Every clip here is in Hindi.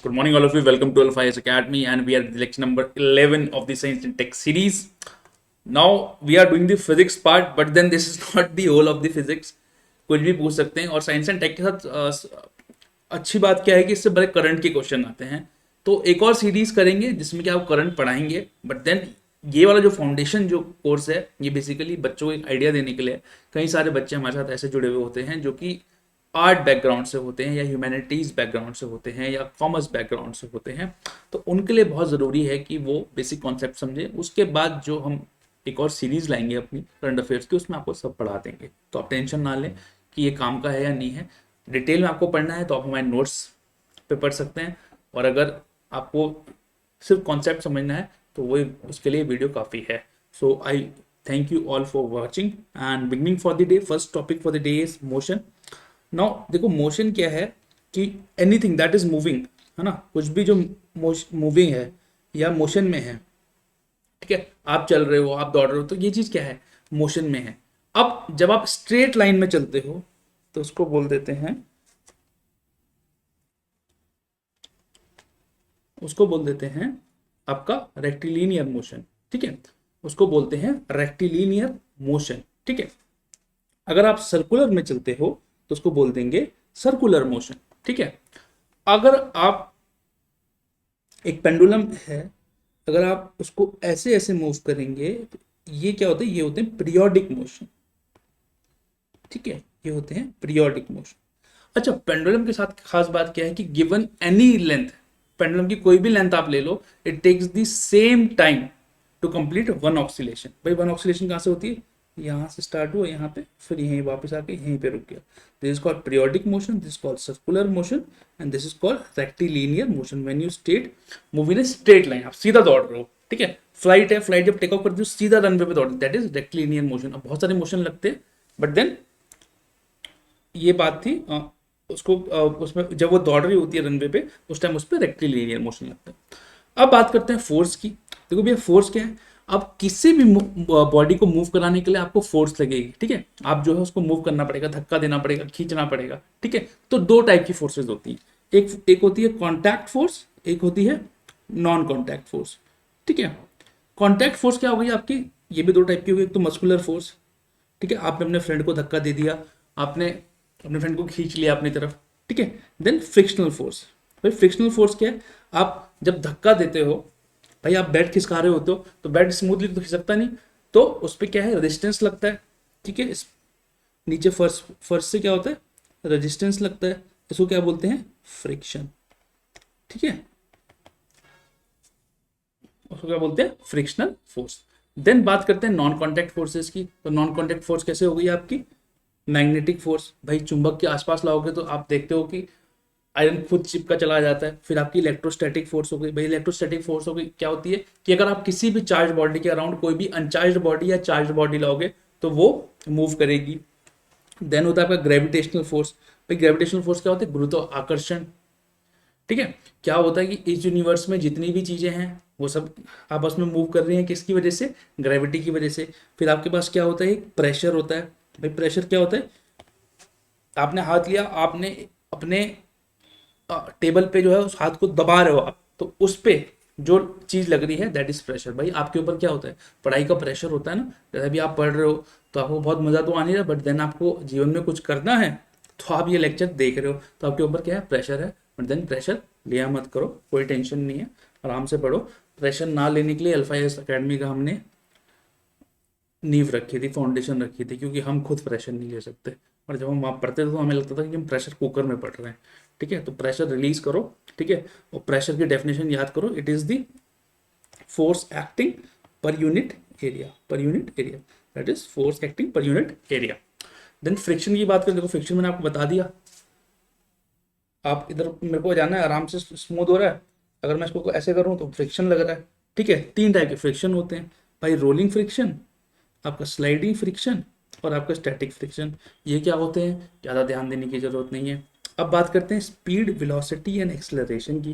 Good morning, all of you. Welcome to Alpha IS Academy, and we are at the lecture number 11 of the Science and Tech series. Now we are doing the physics part, but then this is not the whole of the physics. कुछ भी पूछ सकते हैं और साइंस एंड टेक के साथ अच्छी बात क्या है कि इससे बड़े करंट के क्वेश्चन आते हैं. तो एक और सीरीज करेंगे जिसमें कि आप करंट पढ़ाएंगे, बट देन ये वाला जो फाउंडेशन जो कोर्स है ये बेसिकली बच्चों को एक आइडिया देने के लिए. कई सारे बच्चे हमारे साथ ऐसे जुड़े हुए होते हैं जो कि आर्ट बैकग्राउंड से होते हैं या ह्यूमैनिटीज़ बैकग्राउंड से होते हैं या कॉमर्स बैकग्राउंड से होते हैं. तो उनके लिए बहुत ज़रूरी है कि वो बेसिक कॉन्सेप्ट समझें. उसके बाद जो हम एक और सीरीज़ लाएंगे अपनी करंट अफेयर्स की, उसमें आपको सब पढ़ा देंगे. तो आप टेंशन ना लें कि ये काम का है या नहीं है. डिटेल में आपको पढ़ना है तो आप हमारे नोट्स पे पढ़ सकते हैं, और अगर आपको सिर्फ कॉन्सेप्ट समझना है तो वो उसके लिए वीडियो काफ़ी है. So I thank you all for watching and beginning for the day. First topic for the day is motion. Now देखो, मोशन क्या है कि एनीथिंग दैट इज मूविंग, है ना, कुछ भी जो मूविंग है या मोशन में है, ठीक है, आप चल रहे हो, आप दौड़ रहे हो, तो ये चीज क्या है, मोशन में है. अब जब आप स्ट्रेट लाइन में चलते हो तो उसको बोल देते हैं, आपका रेक्टिलिनियर मोशन. ठीक है, उसको बोलते हैं रेक्टिलिनियर मोशन. ठीक है, अगर आप सर्कुलर में चलते हो तो उसको बोल देंगे सर्कुलर मोशन. ठीक है, अगर आप एक पेंडुलम है, अगर आप उसको ऐसे ऐसे मूव करेंगे तो ये क्या होता है, ये होते हैं पीरियोडिक मोशन. ठीक है, ये होते हैं पीरियोडिक मोशन. अच्छा, पेंडुलम के साथ खास बात क्या है कि गिवन एनी लेंथ, पेंडुलम की कोई भी लेंथ आप ले लो, it takes the same time to complete one oscillation. भाई वन ऑक्सीलेशन कहाँ से होती है, यहाँ से स्टार्ट हुआ यहाँ पे, फिर यहीं वापस आके यहीं पे रुक गया. This is called periodic motion, this is called circular motion, and this is called rectilinear motion. When you state move in a straight line, आप सीधा दौड़ रहे हो. ठीक है, फ्लाइट है, फ्लाइट जब टेक ऑफ करती हो सीधा रनवे पे दौड़, दैट इज रेक्टिलिनियर मोशन. अब बहुत सारे मोशन लगते हैं, बट देन ये बात थी उसको उसमें जब वो दौड़ रही होती है रनवे पे, उस टाइम उस पर रेक्टिलिनियर मोशन लगता है. अब बात करते हैं फोर्स की. देखो भैया, फोर्स क्या है, अब किसी भी बॉडी को मूव कराने के लिए आपको फोर्स लगेगी. ठीक है, आप जो है उसको मूव करना पड़ेगा, धक्का देना पड़ेगा, खींचना पड़ेगा. ठीक है, तो दो टाइप की फोर्सेज होती हैं. एक होती है कॉन्टैक्ट फोर्स, एक होती है नॉन कॉन्टैक्ट फोर्स. ठीक है, कॉन्टैक्ट फोर्स क्या हो गई आपकी, ये भी दो टाइप की होगी. एक तो मस्कुलर फोर्स, ठीक है, आपने अपने फ्रेंड को धक्का दे दिया, आपने अपने फ्रेंड को खींच लिया अपनी तरफ. ठीक है, देन फ्रिक्शनल फोर्स. भाई फ्रिक्शनल फोर्स क्या है, आप जब धक्का देते हो, भाई आप बेड खिसका रहे होते हो तो बेड स्मूथली तो खिसकता नहीं, तो उस पर क्या है, रेजिस्टेंस लगता है. ठीक है, नीचे फर्श फर्श से क्या होता है, रेजिस्टेंस लगता है. इसको क्या बोलते हैं, फ्रिक्शन. ठीक है, उसको क्या बोलते हैं, फ्रिक्शनल फोर्स. देन बात करते हैं नॉन कॉन्टैक्ट फोर्सेस की. तो नॉन कॉन्टैक्ट फोर्स कैसे हो गई आपकी, मैग्नेटिक फोर्स. भाई चुंबक के आसपास लाओगे तो आप देखते हो कि आयरन खुद चिपका चला जाता है. फिर आपकी इलेक्ट्रोस्टैटिक फोर्स हो गई. भाई इलेक्ट्रोस्टैटिक फोर्स हो गई, क्या होती है कि अगर आप किसी भी चार्ज बॉडी के अराउंड कोई भी अनचार्ज बॉडी या चार्ज बॉडी लाओगे तो वो मूव करेगी. देन होता है आपका ग्रेविटेशनल फोर्स. भाई ग्रेविटेशनल फोर्स क्या होता है, गुरुत्व आकर्षण. ठीक है, क्या होता है कि इस यूनिवर्स में जितनी भी चीजें हैं वो सब आपस में मूव कर रही हैं, किसकी वजह से, ग्रेविटी की वजह से. फिर आपके पास क्या होता है, एक प्रेशर होता है. भाई प्रेशर क्या होता है, आपने हाथ लिया, आपने अपने टेबल पे जो है उस हाथ को दबा रहे हो आप, तो उस पे जो चीज लग रही है दैट इज प्रेशर. भाई आपके ऊपर क्या होता है, पढ़ाई का प्रेशर होता है ना. जैसे भी आप पढ़ रहे हो तो आपको बहुत मजा तो आ नहीं रहा, बट देन आपको जीवन में कुछ करना है तो आप ये लेक्चर देख रहे हो, तो आपके ऊपर क्या है, प्रेशर है. बट देन प्रेशर लिया मत करो, कोई टेंशन नहीं है, आराम से पढ़ो. प्रेशर ना लेने के लिए अल्फा एस अकेडमी का हमने नींव रखी थी, फाउंडेशन रखी थी, क्योंकि हम खुद प्रेशर नहीं ले सकते. और जब हम वहाँ पढ़ते थे तो हमें लगता था कि हम प्रेशर कुकर में पढ़ रहे हैं. ठीक है, तो प्रेशर रिलीज करो. ठीक है, और प्रेशर की डेफिनेशन याद करो, it is the force acting per unit area. Per unit area, that is force acting per unit area. Then friction की बात करें, देखो फ्रिक्शन मैंने आपको बता दिया. आप इधर मेरे को जाना है, आराम से स्मूथ हो रहा है, अगर मैं इसको ऐसे करूँ तो फ्रिक्शन लग रहा है. ठीक है, तीन टाइप के फ्रिक्शन होते हैं भाई, रोलिंग फ्रिक्शन, आपका स्लाइडिंग फ्रिक्शन और आपका स्टैटिक फ्रिक्शन. ये क्या होते हैं, ज़्यादा ध्यान देने की जरूरत नहीं है. अब बात करते हैं स्पीड, वेलोसिटी एंड एक्सेलरेशन की.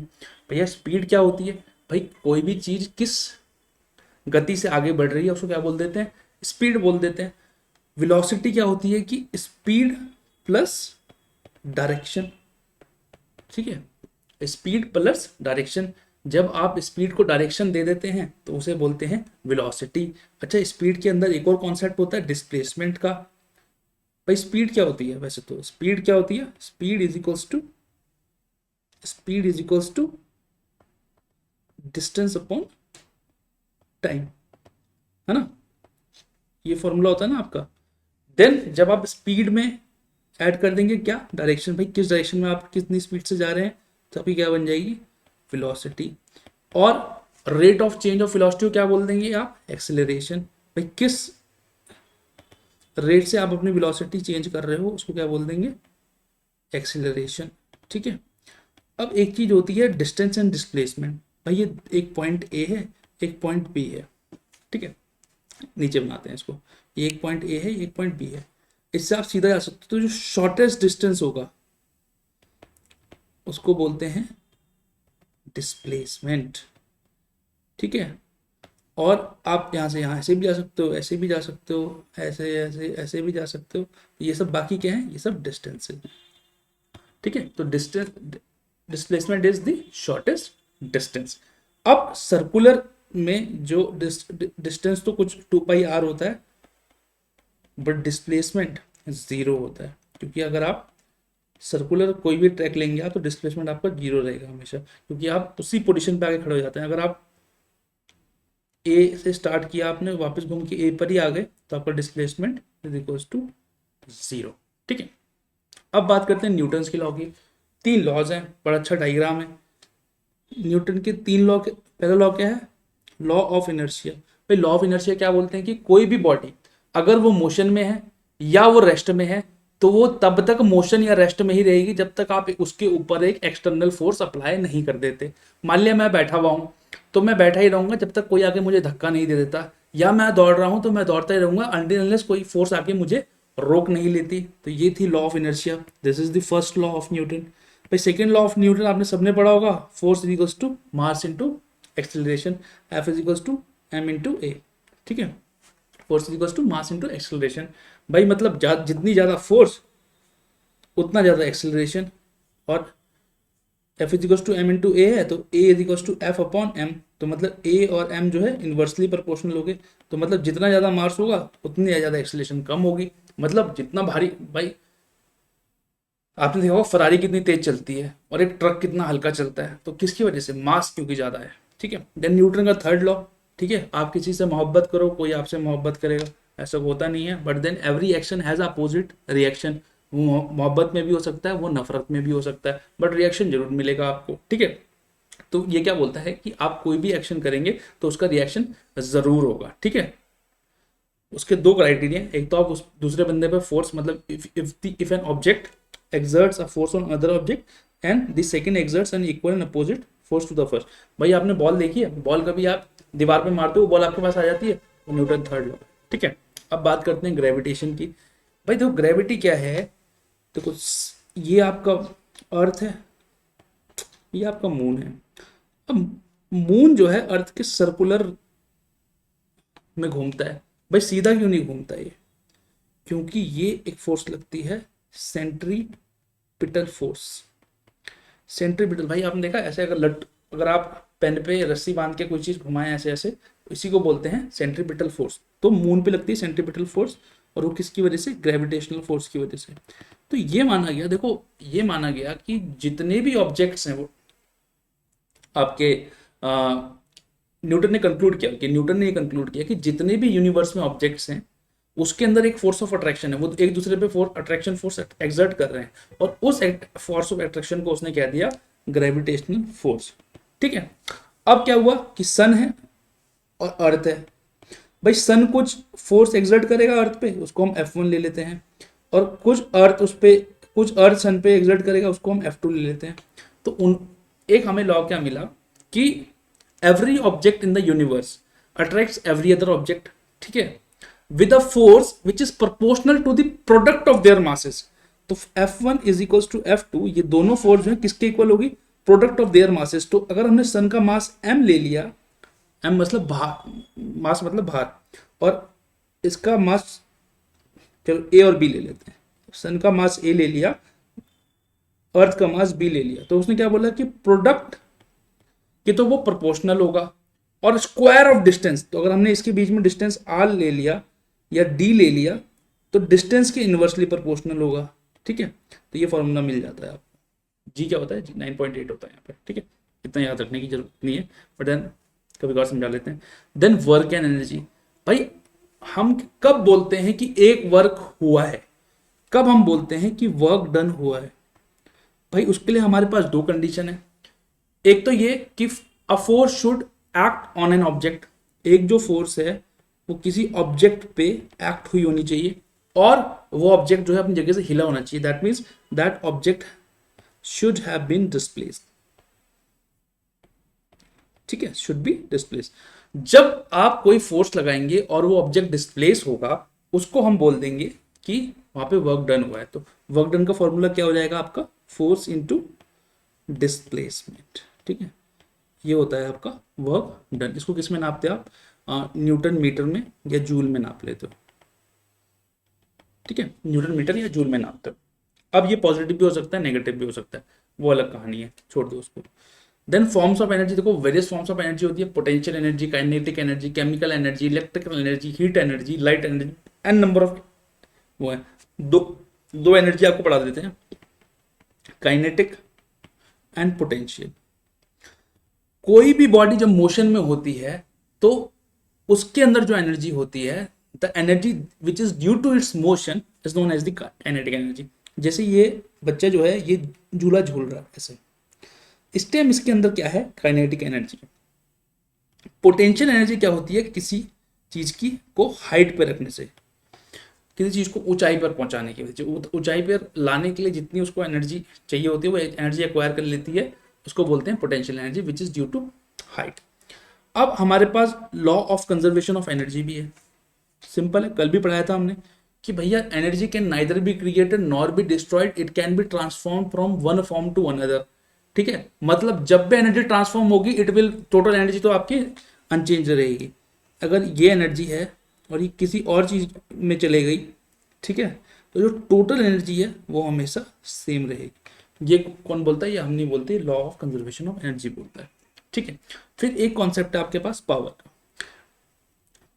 भैया स्पीड क्या होती है, भाई कोई भी चीज़ किस गति से आगे बढ़ रही है उसको क्या बोल देते हैं, स्पीड बोल देते हैं. वेलोसिटी क्या होती है कि स्पीड प्लस डायरेक्शन. ठीक है, स्पीड प्लस डायरेक्शन, जब आप स्पीड को डायरेक्शन दे देते हैं तो उसे बोलते हैं वेलोसिटी। अच्छा, स्पीड के अंदर एक और कॉन्सेप्ट होता है डिस्प्लेसमेंट का। भाई स्पीड क्या होती है, वैसे तो स्पीड क्या होती है, speed is equals to distance upon time, है ना, ये फॉर्मूला होता है ना आपका। देन जब आप स्पीड में ऐड कर देंगे क्या, डायरेक्शन, भाई किस डायरेक्शन में आप कितनी स्पीड से जा रहे हैं, तो अभी क्या बन जाएगी, वेलोसिटी। और rate of change of velocity को क्या बोल देंगे आप, एक्सेलरेशन। भाई किस रेट से आप अपनी वेलोसिटी चेंज कर रहे हो उसको क्या बोल देंगे, एक्सेलरेशन। ठीक है। अब एक चीज होती है डिस्टेंस एंड डिस्प्लेसमेंट। भाई ये एक पॉइंट ए है, एक पॉइंट बी है, ठीक है, नीचे बनाते हैं इसको, ये एक पॉइंट ए है, एक पॉइंट बी है, इससे आप सीधा जा सकते हो। तो जो शॉर्टेस्ट डिस्टेंस होगा उसको बोलते हैं डिस्प्लेसमेंट। ठीक है। और आप यहाँ से यहाँ ऐसे भी जा सकते हो, ऐसे भी जा सकते हो, ऐसे ऐसे ऐसे भी जा सकते हो, ये सब बाकी क्या है, ये सब डिस्टेंस है। ठीक है। तो displacement is the shortest distance. अब सर्कुलर में जो डिस्टेंस तो कुछ 2πr होता है, बट डिस्प्लेसमेंट 0 होता है, क्योंकि अगर आप सर्कुलर कोई भी ट्रैक लेंगे आप तो डिस्प्लेसमेंट आपका 0 रहेगा हमेशा, क्योंकि आप उसी पोजीशन पे आके खड़े हो जाते हैं। अगर आप ए से स्टार्ट किया आपने, वापस घूम के ए पर ही आ गए, तो आपका डिस्प्लेसमेंट इज इक्वल्स टू 0। ठीक है। अब बात करते हैं न्यूटन्स की लॉ की। 3 लॉज हैं, बड़ा अच्छा डायग्राम है न्यूटन के 3 लॉ के। पहला लॉ क्या है, लॉ ऑफ इनर्शिया। भाई लॉ ऑफ इनर्शिया क्या बोलते हैं कि कोई भी बॉडी अगर वो मोशन में है या वो रेस्ट में है तो वो तब तक मोशन या रेस्ट में ही रहेगी जब तक आप उसके ऊपर एक एक्सटर्नल फोर्स अप्लाई नहीं कर देते। मान लिया मैं बैठा हुआ हूं तो मैं बैठा ही रहूंगा जब तक कोई आके मुझे धक्का नहीं दे देता, या मैं दौड़ रहा हूं तो मैं दौड़ता ही रहूंगा अनटिल अनलेस कोई फोर्स आके मुझे रोक नहीं लेती। तो ये थी law of inertia, this is the first law of Newton. भाई सेकेंड लॉ ऑफ न्यूटन आपने सबने पढ़ा होगा, force is equals to mass into acceleration, F is equals to M into A. ठीक है। Force is equals to mass into acceleration. भाई मतलब जितनी ज्यादा फोर्स उतना ज्यादा एक्सेलरेशन, और F is equals to M into A है तो A is equals to F upon M, तो मतलब ए और एम जो है इन्वर्सली प्रोपोर्शनल हो गए। तो मतलब जितना ज्यादा मास होगा उतनी ज्यादा एक्सेलरेशन कम होगी। मतलब जितना भारी, भाई आपने देखा होगा फरारी कितनी तेज चलती है और एक ट्रक कितना हल्का चलता है, तो किसकी वजह से, मास क्योंकि ज्यादा है। ठीक है। देन न्यूटन का थर्ड लॉ, ठीक है, आप किसी से मोहब्बत करो कोई आपसे मोहब्बत करेगा, ऐसा होता नहीं है, but then every action has opposite reaction. वो मोहब्बत में भी हो सकता है, वो नफरत में भी हो सकता है, बट रिएक्शन जरूर मिलेगा आपको। ठीक है। तो ये क्या बोलता है कि आप कोई भी एक्शन करेंगे तो उसका रिएक्शन जरूर होगा। ठीक है। उसके 2 क्राइटेरिया, एक तो आप उस दूसरे बंदे पे फोर्स, मतलब if an object exerts a force on other object and the second exerts an equal and opposite force to the first। भाई आपने बॉल देखी है, बॉल कभी आप दीवार पे मारते हो बॉल आपके पास आ जाती है, तो न्यूटन थर्ड लॉ। ठीक है। अब बात करते हैं ग्रेविटेशन की। भाई देखो ग्रेविटी क्या है, देखो ये आपका अर्थ है, ये आपका मून है। अब मून जो है अर्थ के सर्कुलर में घूमता है। भाई सीधा क्यों नहीं घूमता ये, क्योंकि ये एक फोर्स लगती है सेंट्रीपिटल फोर्स। सेंट्रीपिटल, भाई आपने देखा ऐसे अगर आप पेन पे रस्सी बांध के कोई चीज घुमाएं ऐसे ऐसे, इसी को बोलते हैं सेंट्रीपिटल फोर्स। तो मून पे लगती है सेंट्रीपिटल फोर्स, और वो किसकी वजह से, ग्रेविटेशनल फोर्स की वजह से। तो ये माना गया, देखो ये माना गया कि जितने भी ऑब्जेक्ट्स हैं वो आपके न्यूटन ने कंक्लूड किया कि जितने भी यूनिवर्स में ऑब्जेक्ट्स हैं उसके अंदर एक फोर्स ऑफ अट्रैक्शन है, वो एक दूसरे पे अट्रैक्शन फोर्स एक्सर्ट कर रहे हैं, और उस फोर्स ऑफ अट्रैक्शन को उसने कह दिया ग्रेविटेशनल फोर्स। ठीक है। अब क्या हुआ कि सन है और अर्थ है। भाई सन कुछ फोर्स एक्सर्ट करेगा अर्थ पे, उसको हम F1 ले लेते हैं, और कुछ अर्थ सन पे एक्सर्ट करेगा, उसको हम F2 ले लेते हैं। तो एक हमें लॉ क्या मिला कि every object in the universe attracts every other object, ठीक है, with a force which is proportional to the product of their masses। तो F1 is equals to F2, ये दोनों फोर्स जो है किसके इक्वल होगी, प्रोडक्ट ऑफ देयर मासेस। तो अगर हमने सन का मास m ले लिया, m मतलब भार, मास मतलब भार, और इसका मास, चलो a और b ले लेते हैं, सन का मास a ले लिया अर्थ का मास बी ले लिया, तो उसने क्या बोला कि प्रोडक्ट कि तो वो प्रोपोर्शनल होगा, और स्क्वायर ऑफ डिस्टेंस, तो अगर हमने इसके बीच में डिस्टेंस आर ले लिया या डी ले लिया तो डिस्टेंस के इन्वर्सली प्रोपोर्शनल होगा। ठीक है, तो ये फॉर्मूला मिल जाता है आपको। जी क्या होता है, जी 9.8 होता है यहाँ पे। ठीक है, इतना याद रखने की जरूरत नहीं है, बट देन कभी और समझा लेते हैं। देन वर्क एंड एनर्जी, भाई हम कब बोलते हैं कि एक वर्क हुआ है, कब हम बोलते हैं कि वर्क डन हुआ है? भाई उसके लिए हमारे पास दो कंडीशन है। एक तो ये कि a force should act on an object, एक जो फोर्स है वो किसी ऑब्जेक्ट पे एक्ट हुई होनी चाहिए, और वो ऑब्जेक्ट जो है अपनी जगह से हिला होना चाहिए। That means that object should have been displaced. ठीक है, शुड बी डिस्प्लेस्ड। जब आप कोई फोर्स लगाएंगे और वो ऑब्जेक्ट डिस्प्लेस होगा, उसको हम बोल देंगे कि वहां पे वर्क डन हुआ है। तो वर्क डन का फॉर्मूला क्या हो जाएगा आपका, फोर्स इनटू डिस्प्लेसमेंट। ठीक है, ये होता है आपका वर्क डन। इसको किस में नापते हैं आप, न्यूटन मीटर में या जूल में नाप लेते हो। ठीक है, न्यूटन मीटर या जूल में नापते हो। अब ये पॉजिटिव भी हो सकता है, नेगेटिव भी हो सकता है, वो अलग कहानी है, छोड़ दो उसको। देन फॉर्म्स ऑफ एनर्जी, देखो वेरियस फॉर्म्स ऑफ एनर्जी होती है, potential energy, kinetic energy, chemical energy, electrical energy, heat energy, light energy, an number of वो है। दो दो एनर्जी आपको पढ़ा देते हैं, काइनेटिक एंड पोटेंशियल। कोई भी बॉडी जब मोशन में होती है तो उसके अंदर जो एनर्जी होती है, the energy which is due to its motion is known as the kinetic energy. जैसे ये बच्चा जो है ये झूला झूल रहा है ऐसे, इस टाइम इसके अंदर क्या है, काइनेटिक एनर्जी। पोटेंशियल एनर्जी क्या होती है, किसी चीज की को हाइट पर रखने से, किसी चीज को ऊंचाई पर पहुंचाने की वजह से, ऊंचाई पर लाने के लिए जितनी उसको एनर्जी चाहिए होती है वो एनर्जी एक्वायर कर लेती है, उसको बोलते हैं potential energy which is due to height. अब हमारे पास law of conservation of energy भी है, सिंपल है, कल भी पढ़ाया था हमने कि भैया energy can neither be created nor be destroyed, it can be transform from one form to another. ठीक है, मतलब जब भी एनर्जी ट्रांसफॉर्म होगी इट विल, टोटल एनर्जी तो आपकी अनचेंज रहेगी। अगर ये एनर्जी है और ये किसी और चीज में चले गई, ठीक है, तो जो टोटल एनर्जी है वो हमेशा सेम रहेगी। ये कौन बोलता है, ये हम नहीं बोलते, law of conservation of energy बोलता है। ठीक है, फिर एक कॉन्सेप्ट है आपके पास पावर का।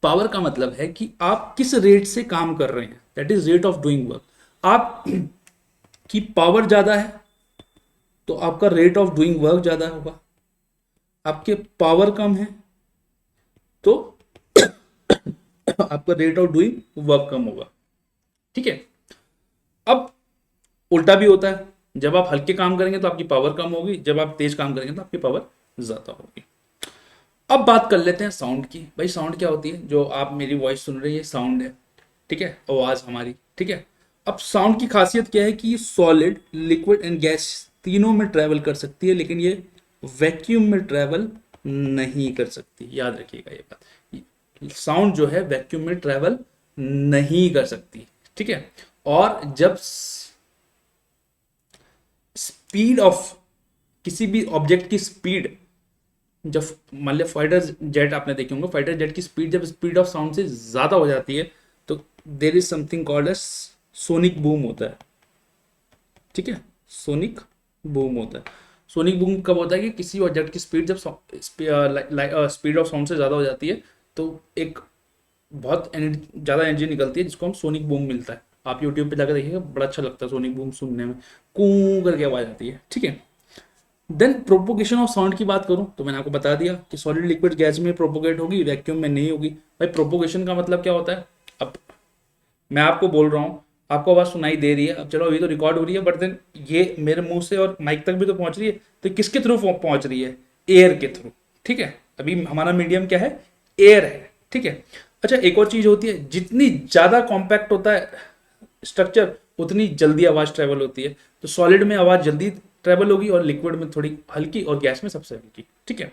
पावर का मतलब है कि आप किस रेट से काम कर रहे हैं, that is rate of doing work. आप की पावर ज्यादा है तो आपका रेट ऑफ डूइंग वर्क ज्यादा होगा, आपके पावर कम है तो आपका रेट ऑफ डूइंग वर्क कम होगा। ठीक है, अब उल्टा भी होता है, जब आप हल्के काम करेंगे तो आपकी पावर कम होगी, जब आप तेज काम करेंगे तो आपकी पावर ज्यादा होगी। अब बात कर लेते हैं साउंड की। भाई साउंड क्या होती है, जो आप मेरी वॉइस सुन रहे हैं ये साउंड है। ठीक है, आवाज हमारी। ठीक है, अब साउंड की खासियत क्या है कि ये सॉलिड, लिक्विड एंड गैस तीनों में ट्रेवल कर सकती है, लेकिन ये वैक्यूम में ट्रेवल नहीं कर सकती। याद रखिएगा ये बात, साउंड जो है वैक्यूम में ट्रेवल नहीं कर सकती। ठीक है, और जब स्पीड ऑफ किसी भी ऑब्जेक्ट की स्पीड, जब मान लिया फाइटर जेट आपने देखे होंगे, फाइटर जेट की स्पीड जब स्पीड ऑफ साउंड से ज्यादा हो जाती है तो there is something called as sonic boom होता है। ठीक है, सोनिक बूम होता है। सोनिक बूम कब होता है कि किसी ऑब्जेक्ट की स्पीड जब स्पीड ऑफ साउंड से ज़्यादा हो जाती है तो एक बहुत ज़्यादा एनर्जी निकलती है जिसको हम सोनिक बूम मिलता है। आप यूट्यूब पे जाकर देखिएगा, बड़ा अच्छा लगता है सोनिक बूम सुनने में, कूं करके आवाज़ आती है। ठीक है, देन प्रोपोगेशन ऑफ साउंड की बात करूं तो मैंने आपको बता दिया कि सॉलिड लिक्विड गैस में प्रोपोगेट होगी, वैक्यूम में नहीं होगी। भाई प्रोपोगेशन का मतलब क्या होता है, अब मैं आपको बोल रहा हूँ, आपको आवाज़ सुनाई दे रही है, अब चलो अभी तो रिकॉर्ड हो रही है, बट देन ये मेरे मुंह से और माइक तक भी तो पहुंच रही है, तो किसके थ्रू पहुंच रही है, एयर के थ्रू। ठीक है, अभी हमारा मीडियम क्या है, एयर है। ठीक है, अच्छा एक और चीज होती है, जितनी ज्यादा कॉम्पैक्ट होता है स्ट्रक्चर उतनी जल्दी आवाज ट्रेवल होती है। तो सॉलिड में आवाज जल्दी ट्रेवल होगी और लिक्विड में थोड़ी हल्की और गैस में सबसे हल्की। ठीक है,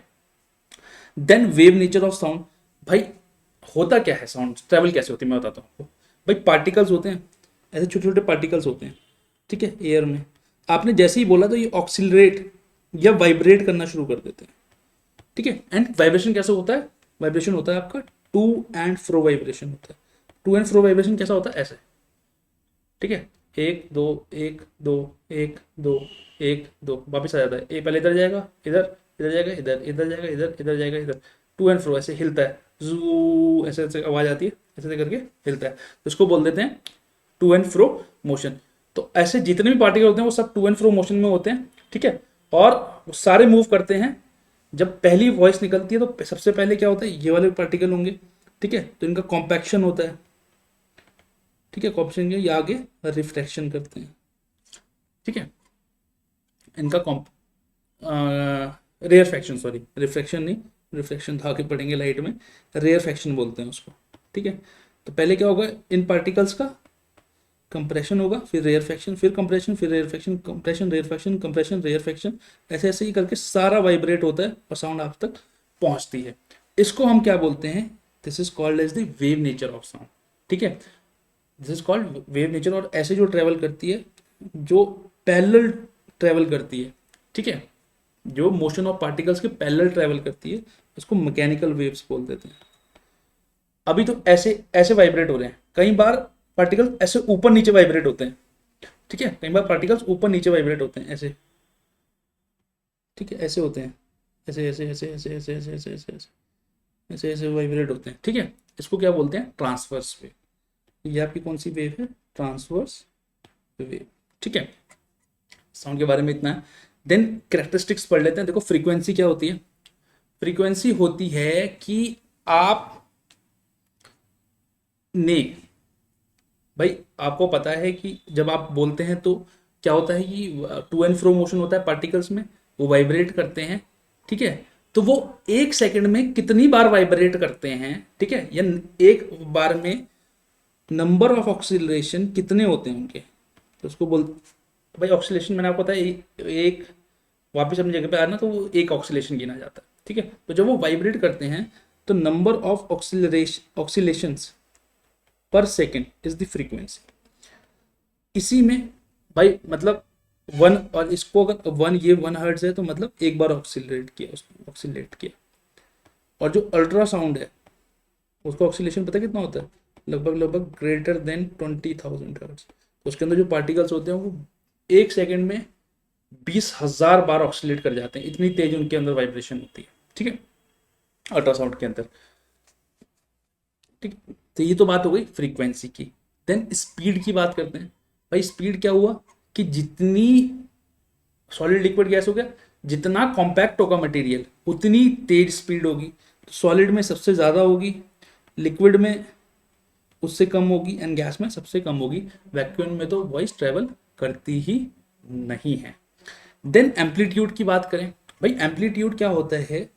then wave nature of sound. भाई होता क्या है, साउंड ट्रेवल कैसे होती है मैं बताता हूँ। भाई पार्टिकल्स होते हैं, ऐसे छोटे छोटे पार्टिकल्स होते हैं। ठीक है, एयर में आपने जैसे ही बोला तो ये ऑक्सिलरेट या वाइब्रेट करना शुरू कर देते हैं। ठीक है, एंड वाइब्रेशन कैसे होता है, वाइब्रेशन होता है आपका टू एंड फ्रो वाइब्रेशन होता है। टू एंड फ्रो वाइब्रेशन कैसा होता है, ऐसे। ठीक है, एक दो, एक दो, एक दो, एक दो, वापस आ जाता है। ए पहले इधर जाएगा, इधर, इधर जाएगा, इधर, इधर जाएगा, इधर, इधर जाएगा, इधर, टू एंड फ्रो ऐसे हिलता है, जू ऐसे ऐसे आवाज आती है, ऐसे ऐसे करके हिलता है, तो इसको बोल देते हैं टू एंड फ्रो मोशन। तो ऐसे जितने भी पार्टिकल होते हैं वो सब टू एंड फ्रो मोशन में होते हैं, ठीक है। और वो सारे मूव करते हैं। जब पहली वॉइस निकलती है तो सबसे पहले क्या होता है, ये वाले पार्टिकल होंगे, ठीक है, तो इनका कॉम्पैक्शन होता है, ठीक है, कॉम्पैक्शन ये आगे रिफ्रैक्शन करते हैं, ठीक है, इनका कॉम्प रेयर फैक्शन, सॉरी रिफ्रैक्शन नहीं, रिफ्रैक्शन था, आगे पढ़ेंगे लाइट में, रेयर फैक्शन बोलते हैं उसको, ठीक है। तो पहले क्या होगा, इन पार्टिकल्स का कंप्रेशन होगा, फिर रेयर फैक्शन, फिर कंप्रेशन, फिर rarefaction, compression, rarefaction, compression, rarefaction, ऐसे ऐसे ही करके सारा वाइब्रेट होता है और साउंड आप तक पहुंचती है। इसको हम क्या बोलते हैं, this is called as the wave nature of sound, ठीक है, this is called wave nature. और ऐसे जो ट्रेवल करती है, जो पैरेलल ट्रेवल करती है, ठीक है, जो मोशन ऑफ पार्टिकल्स के पैरेलल ट्रेवल करती है, इसको मैकेनिकल वेव्स बोल देते हैं। अभी तो ऐसे ऐसे वाइब्रेट हो रहे हैं, कई बार पार्टिकल ऐसे ऊपर नीचे वाइब्रेट होते हैं, ठीक है, कई बार पार्टिकल्स ऊपर नीचे वाइब्रेट होते हैं ऐसे, ठीक है, ऐसे होते हैं, ऐसे ऐसे ऐसे ऐसे ऐसे ऐसे ऐसे ऐसे ऐसे ऐसे ऐसे वाइब्रेट होते हैं, ठीक है। इसको क्या बोलते हैं, ट्रांसवर्स वेव। ये आपकी कौन सी वेव है, ट्रांसवर्स वेव, ठीक है। साउंड के बारे में इतना है। देन कैरेक्टरिस्टिक्स पढ़ लेते हैं। देखो फ्रीक्वेंसी क्या होती है, फ्रीक्वेंसी होती है कि आप ने, भाई आपको पता है कि जब आप बोलते हैं तो क्या होता है कि टू एंड फ्रो मोशन होता है पार्टिकल्स में, वो वाइब्रेट करते हैं, ठीक है। तो वो एक सेकंड में कितनी बार वाइब्रेट करते हैं, ठीक है, या एक बार में नंबर ऑफ ऑक्सीलरेशन कितने होते हैं उनके, तो उसको बोल, भाई ऑक्सीलेशन मैंने आपको बताया एक वापस अपनी जगह पे आना तो वो एक ऑक्सीलेशन गिना जाता है, ठीक है। तो जब वो वाइब्रेट करते हैं तो नंबर ऑफ ऑक्सीलेशंस पर सेकेंड इज द फ्रीक्वेंसी। इसी में भाई मतलब वन, और इसको अगर वन, ये 1 हर्ट्ज है तो मतलब एक बार ऑक्सीलरेट किया, उसको ऑक्सीलेट किया। और जो अल्ट्रासाउंड है उसका ऑक्सीलेशन पता कितना होता है, लगभग लगभग ग्रेटर देन 20,000 हर्ट्ज। उसके अंदर जो पार्टिकल्स होते हैं वो एक सेकेंड में 20,000 बार ऑक्सीलेट कर जाते हैं, इतनी तेज उनके अंदर वाइब्रेशन होती है, ठीक है, अल्ट्रासाउंड के अंदर, ठीक। तो ये तो बात हो गई फ्रीक्वेंसी की। देन स्पीड की बात करते हैं। भाई स्पीड क्या हुआ कि जितनी सॉलिड लिक्विड गैस हो गया, जितना कॉम्पैक्ट होगा मटेरियल उतनी तेज स्पीड होगी। सॉलिड में सबसे ज़्यादा होगी, लिक्विड में उससे कम होगी, एंड गैस में सबसे कम होगी। वैक्यूम में तो वॉइस ट्रेवल करती ही नहीं है। देन एम्पलीट्यूड की बात करें। भाई एम्पलीट्यूड क्या होता है,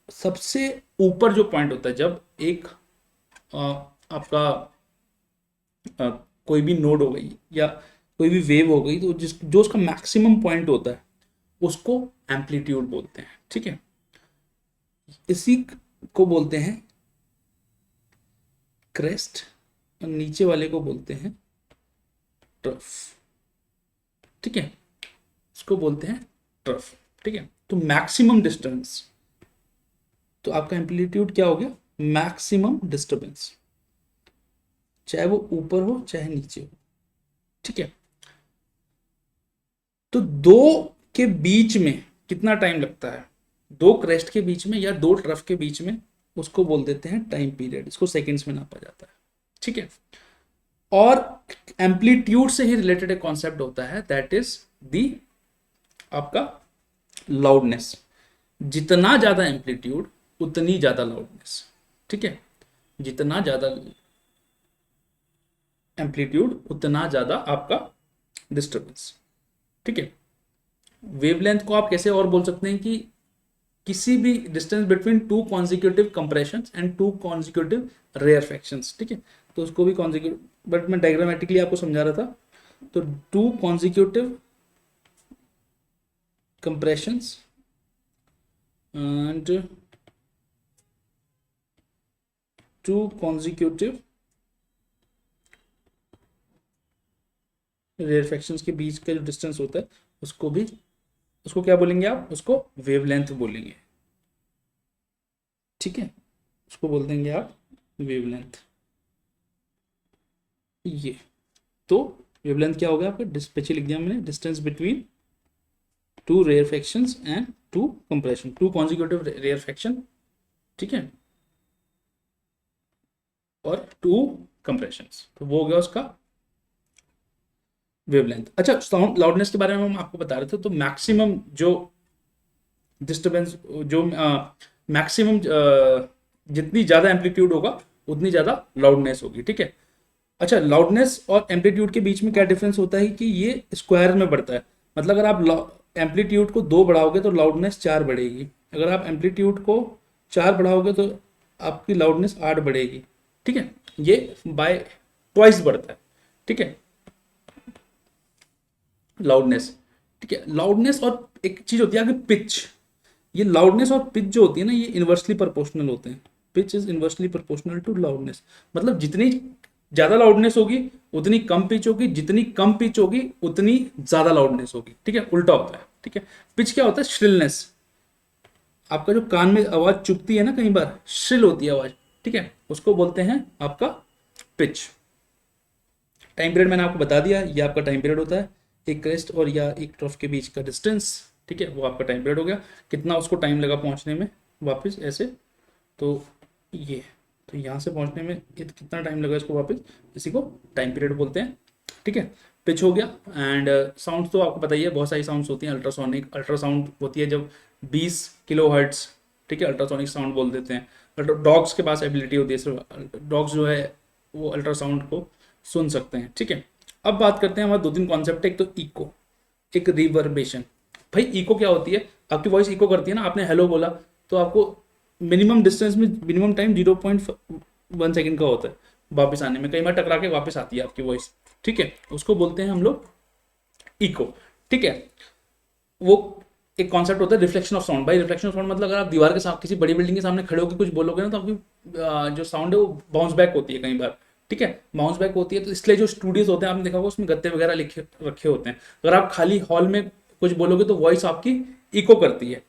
सबसे ऊपर जो पॉइंट होता है जब एक आपका अ, कोई भी नोड हो गई या कोई भी वेव हो गई, तो जिस जो उसका मैक्सिमम पॉइंट होता है उसको एम्पलीट्यूड बोलते हैं, ठीक है। इसी को बोलते हैं क्रेस्ट, और नीचे वाले को बोलते हैं ट्रफ, ठीक है, इसको बोलते हैं ट्रफ, ठीक है। तो मैक्सिमम डिस्टेंस, तो आपका एम्पलीट्यूड क्या हो गया, मैक्सिमम डिस्टर्बेंस, चाहे वो ऊपर हो चाहे नीचे हो, ठीक है। तो दो के बीच में कितना टाइम लगता है, दो क्रेस्ट के बीच में या दो ट्रफ के बीच में, उसको बोल देते हैं टाइम पीरियड, इसको सेकंड्स में नापा जाता है, ठीक है। और एम्पलीट्यूड से ही रिलेटेड एक कॉन्सेप्ट होता है, दैट इज दी आपका लाउडनेस। जितना ज्यादा एम्पलीट्यूड उतनी ज्यादा लाउडनेस, ठीक है, जितना ज्यादा एम्पलीट्यूड उतना ज्यादा आपका डिस्टर्बेंस, ठीक है। वेवलेंथ को आप कैसे और बोल सकते हैं कि किसी भी distance between two consecutive compression and two consecutive rarefactions, ठीक है, तो उसको भी कॉन्जिक्यूटिव, बट मैं डायग्रामेटिकली आपको समझा रहा था। तो two consecutive compressions and two consecutive rarefactions के बीच का जो डिस्टेंस होता है उसको भी, उसको क्या बोलेंगे आप, उसको वेवलेंथ बोलेंगे, ठीक है, उसको बोल देंगे आप वेवलेंथ। ये तो वेवलेंथ क्या हो गया आपका, पीछे लिख दिया मैंने, distance between two rarefactions and two compression, two consecutive rarefaction, ठीक है, और टू कंप्रेशंस, तो वो हो गया उसका वेवलेंथ। अच्छा, साउंड लाउडनेस के बारे में हम आपको बता रहे थे, तो मैक्सिमम जो डिस्टरबेंस, जो मैक्सिमम जितनी ज़्यादा एम्पलीट्यूड होगा उतनी ज़्यादा लाउडनेस होगी, ठीक है। अच्छा, लाउडनेस और एम्पलीट्यूड के बीच में क्या डिफरेंस होता है कि ये स्क्वायर में बढ़ता है, मतलब अगर आप एम्पलीट्यूड को 2 बढ़ाओगे तो लाउडनेस 4 बढ़ेगी, अगर आप एम्पलीट्यूड को 4 बढ़ाओगे तो आपकी लाउडनेस 8 बढ़ेगी, ठीक है। ये बाय ट्वाइस बढ़ता है, ठीक है, लाउडनेस, ठीक है। लाउडनेस और एक चीज होती है आगे पिच, ये लाउडनेस और पिच जो होती है ना, ये इन्वर्सली प्रोपोर्शनल होते हैं, pitch is inversely proportional to loudness, मतलब जितनी ज्यादा लाउडनेस होगी उतनी कम पिच होगी, जितनी कम पिच होगी उतनी ज्यादा लाउडनेस होगी, ठीक है, उल्टा होता है, ठीक है। पिच क्या होता है, श्रिलनेस, आपका जो कान में आवाज चुभती है ना, कई बार श्रिल होती है आवाज, ठीक है, उसको बोलते हैं आपका पिच। टाइम पीरियड मैंने आपको बता दिया, ये आपका टाइम पीरियड होता है, एक क्रेस्ट और या एक ट्रफ के बीच का डिस्टेंस, ठीक है, वो आपका टाइम पीरियड हो गया, कितना उसको टाइम लगा पहुंचने में वापस ऐसे, तो ये, तो यहाँ से पहुंचने में कितना टाइम लगा इसको वापस, इसी को टाइम पीरियड बोलते हैं, ठीक है। पिच हो गया। एंड साउंड तो आपको पता ही है, बहुत सारी साउंड्स होती हैं, अल्ट्रासोनिक, अल्ट्रासाउंड होती है जब 20 किलो हर्ट्स, ठीक है, अल्ट्रासोनिक साउंड बोल देते हैं। डॉग्स के पास एबिलिटी होती है, सिर्फ डॉग्स जो है वो अल्ट्रासाउंड को सुन सकते हैं, ठीक है। अब बात करते हैं, हमारे 2-3 कॉन्सेप्ट है, एक तो इको, एक रिवर्बेशन। भाई इको क्या होती है, आपकी वॉइस इको करती है ना, आपने हेलो बोला तो आपको मिनिमम डिस्टेंस में मिनिमम टाइम 0.1 सेकंड का होता है वापस आने में, कई बार टकरा के वापस आती है आपकी वॉइस, ठीक है, उसको बोलते हैं हम लोग इको, ठीक है। वो एक कॉन्सेप्ट होता है रिफ्लेक्शन ऑफ साउंड। भाई रिफ्लेक्शन ऑफ साउंड मतलब अगर आप दीवार के साथ किसी बड़ी बिल्डिंग के सामने खड़े होकर कुछ बोलोगे ना, तो आपकी जो साउंड है वो बाउंस बैक होती है कई बार, ठीक है, बाउंस बैक होती है, तो इसलिए जो स्टूडियोज होते हैं आपने देखा होगा उसमें गत्ते वगैरह लिखे रखे होते हैं, अगर आप खाली हॉल में कुछ बोलोगे तो वॉइस आपकी इको करती है।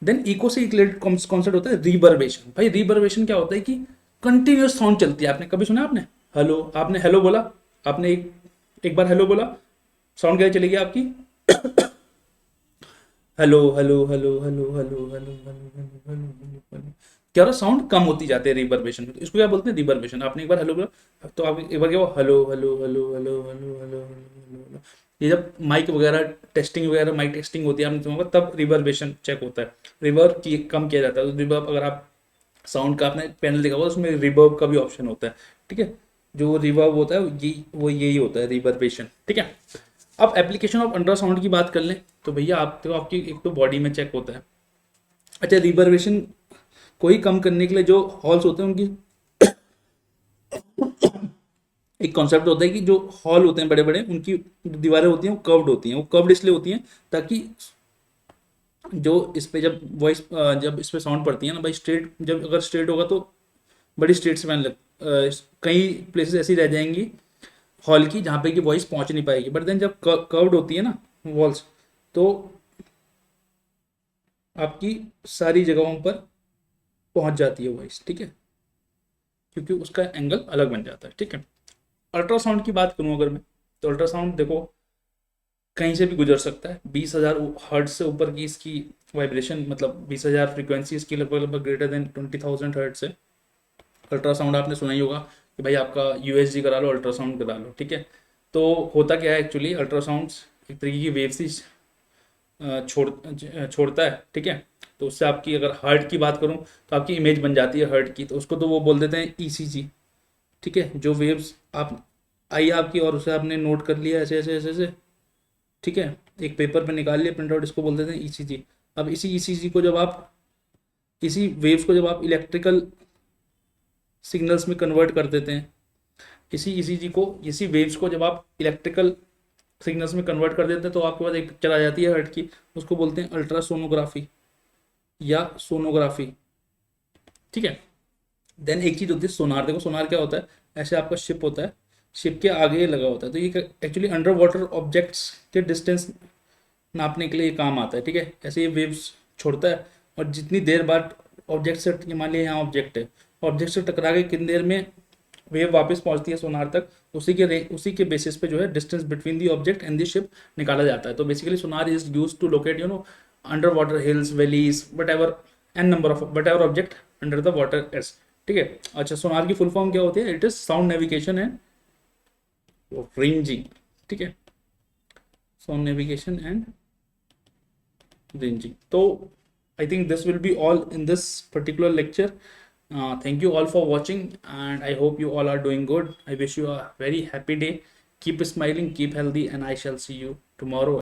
देन इको से एक रिलेटेड कॉन्सेप्ट होता है रिवर्बेशन। भाई रिवर्बेशन क्या होता है कि कंटिन्यूस साउंड चलती है, आपने कभी सुना, आपने हेलो, आपने हेलो बोला, आपने एक बार हेलो बोला, साउंड क्या चलेगी आपकी, hello hello hello hello hello hello hello hello hello hello, क्या हो रहा, साउंड कम होती जाती है रिवर्बेशन में, तो इसको क्या बोलते हैं, रिवर्बेशन। आपने एक बार हेलो बोला तो आप एक बार क्या, hello hello hello hello hello hello hello, ये जब माइक वगैरह टेस्टिंग वगैरह, माइक टेस्टिंग होती है आपने सुना होगा, तब रिवर्बेशन चेक होता है, रिवर्ब की कम किया जाता है, तो रिवर्ब अगर आप साउंड का आपने पैनल देखा होगा उसमें रिवर्ब का भी ऑप्शन होता है, ठीक है, जो रिवर्ब होता है ये वो यही होता है रिवर्बेशन, ठीक है। अब एप्लीकेशन ऑफ अल्ट्रासाउंड की बात कर लें तो भैया आप तो आपकी एक तो बॉडी में चेक होता है। अच्छा, रिवर्बेशन को ही कम करने के लिए जो हॉल्स होते हैं उनकी एक कॉन्सेप्ट होता है कि जो हॉल होते हैं बड़े बड़े, उनकी दीवारें होती हैं वो कर्व्ड होती हैं, वो कर्व्ड इसलिए होती हैं ताकि जो इस पे जब वॉइस जब इस पे साउंड पड़ती है ना भाई, स्ट्रेट जब अगर स्ट्रेट होगा तो बड़ी स्ट्रेट से कई प्लेसेस ऐसी रह जाएंगी हॉल की जहाँ पे कि वॉइस पहुंच नहीं पाएगी, बट देन जब कर्व्ड होती है ना वॉल्स, तो आपकी सारी जगहों पर पहुंच जाती है वॉइस, ठीक है, क्योंकि उसका एंगल अलग बन जाता है, ठीक है। अल्ट्रासाउंड की बात करूं अगर मैं, तो अल्ट्रासाउंड देखो कहीं से भी गुजर सकता है, 20,000 हर्ट्ज से ऊपर की इसकी वाइब्रेशन, मतलब 20,000 फ्रीक्वेंसी इसकी लगभग लगभग ग्रेटर देन 20,000 हर्ट्ज से। अल्ट्रासाउंड आपने सुना ही होगा कि भाई आपका यूएसजी करा लो, अल्ट्रासाउंड करा लो, ठीक है। तो होता क्या है एक्चुअली, अल्ट्रासाउंड एक तरीके की वेव सी छोड़ता है, ठीक है, तो उससे आपकी अगर हार्ट की बात करूं तो आपकी इमेज बन जाती है हार्ट की, तो उसको तो वो बोल देते हैं ईसीजी, ठीक है, जो वेव्स आप आई आपकी और उसे आपने नोट कर लिया ऐसे ऐसे ऐसे ऐसे, ठीक है, एक पेपर पे निकाल लिया प्रिंट आउट, इसको बोल देते हैं ईसीजी। अब इसी ईसीजी को जब आप, इसी वेव्स को जब आप इलेक्ट्रिकल सिग्नल्स में कन्वर्ट कर देते हैं, इसी ईसीजी को, इसी वेव्स को जब आप इलेक्ट्रिकल सिग्नल्स में कन्वर्ट कर देते हैं, तो आपके पास एक पिक्चर आ जाती है हर्ट की, उसको बोलते हैं अल्ट्रासोनोग्राफी या सोनोग्राफी, ठीक है। देन एक चीज होती है सोनार। देखो सोनार क्या होता है, ऐसे आपका शिप होता है, शिप के आगे लगा होता है, तो ये एक्चुअली अंडर वाटर ऑब्जेक्ट्स के डिस्टेंस नापने के लिए ये काम आता है, ठीक है, ऐसे ये वेव्स छोड़ता है, और जितनी देर बाद ऑब्जेक्ट से, मान लिया यहाँ ऑब्जेक्ट है, ऑब्जेक्ट से टकरा के कितनी देर में वेव वापस पहुंचती है सोनार तक, उसी के बेसिस पे जो है distance between the object and the ship निकाला जाता है। तो basically sonar is use to locate under water hills, valleys, whatever object under the water is. ठीक है। अच्छा, सोनार की फुल फॉर्म क्या होती है? It is sound navigation and ranging. ठीक है, साउंड नेविगेशन एंड रेंजिंग। तो I think this will be all in this particular lecture. Thank you all for watching, and I hope you all are doing good. I wish you a very happy day. Keep smiling, keep healthy, and I shall see you tomorrow.